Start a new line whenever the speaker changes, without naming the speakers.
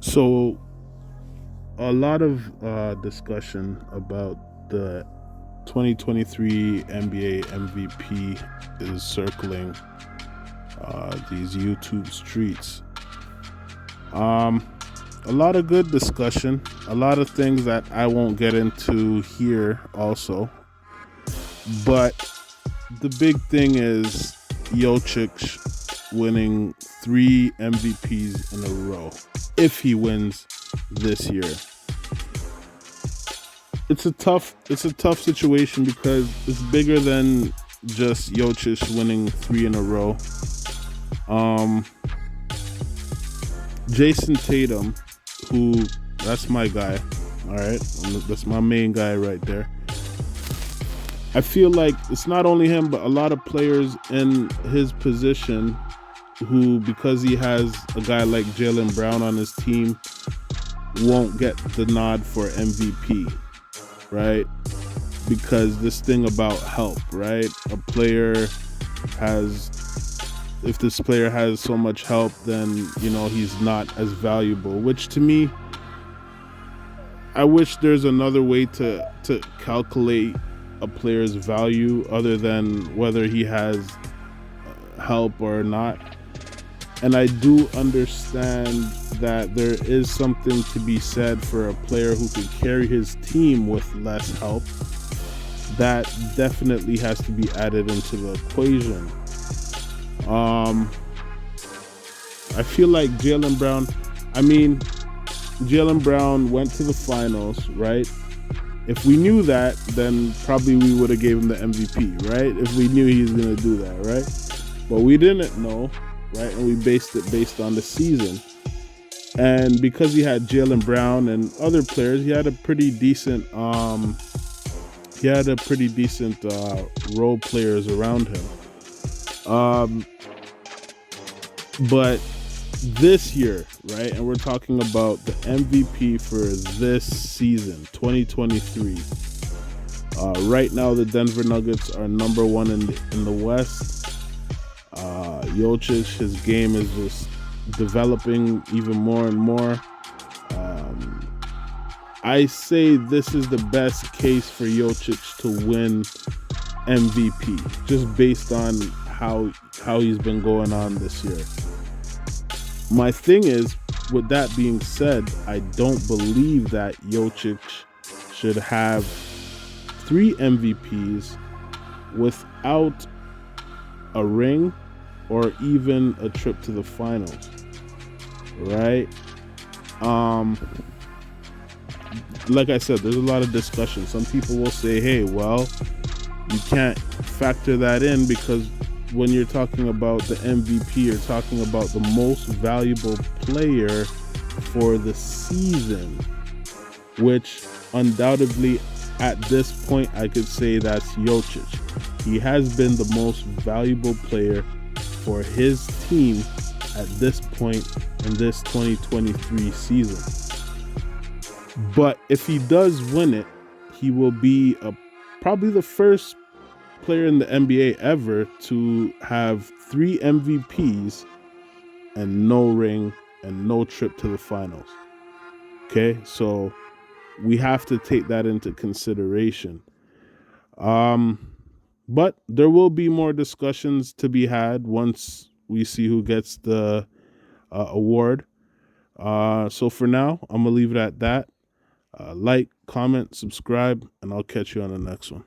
So, a lot of discussion about the 2023 NBA MVP is circling these YouTube streets. Um, a lot of good discussion, a lot of things that I won't get into here also. But the big thing is Jokic winning 3 MVPs in a row. If he wins this year, it's a tough situation because it's bigger than just Jokic winning 3 in a row. Um, Jason Tatum, who that's my guy. All right, that's my main guy right there. I feel like it's not only him, but a lot of players in his position who, because he has a guy like Jaylen Brown on his team, won't get the nod for MVP, right? Because this thing about help, right? If this player has so much help, then, he's not as valuable, which to me, I wish there's another way to calculate a player's value other than whether he has help or not. And I do understand that there is something to be said for a player who can carry his team with less help. That definitely has to be added into the equation. I feel like Jaylen Brown went to the finals, right? If we knew that, then probably we would have gave him the MVP, right? If we knew he was going to do that, right? But we didn't know, right? And we based on the season. And because he had Jaylen Brown and other players, he had a pretty decent role players around him. But this year, right? And we're talking about the MVP for this season, 2023. Right now, the Denver Nuggets are number one in the West. Jokic, his game is just developing even more and more. I say this is the best case for Jokic to win MVP, just based on how he's been going on this year. My thing is, with that being said, I don't believe that Jokic should have 3 MVPs without a ring or even a trip to the finals, right? Like I said, there's a lot of discussion. Some people will say, hey, well, you can't factor that in because when you're talking about the MVP, you're talking about the most valuable player for the season, which undoubtedly at this point I could say that's Jokic. He has been the most valuable player for his team at this point in this 2023 season. But if he does win it, he will be probably the first player in the NBA ever to have 3 MVPs and no ring and no trip to the finals. Okay, so we have to take that into consideration. But there will be more discussions to be had once we see who gets the award. So for now, I'm gonna leave it at that. Like, comment, subscribe, and I'll catch you on the next one.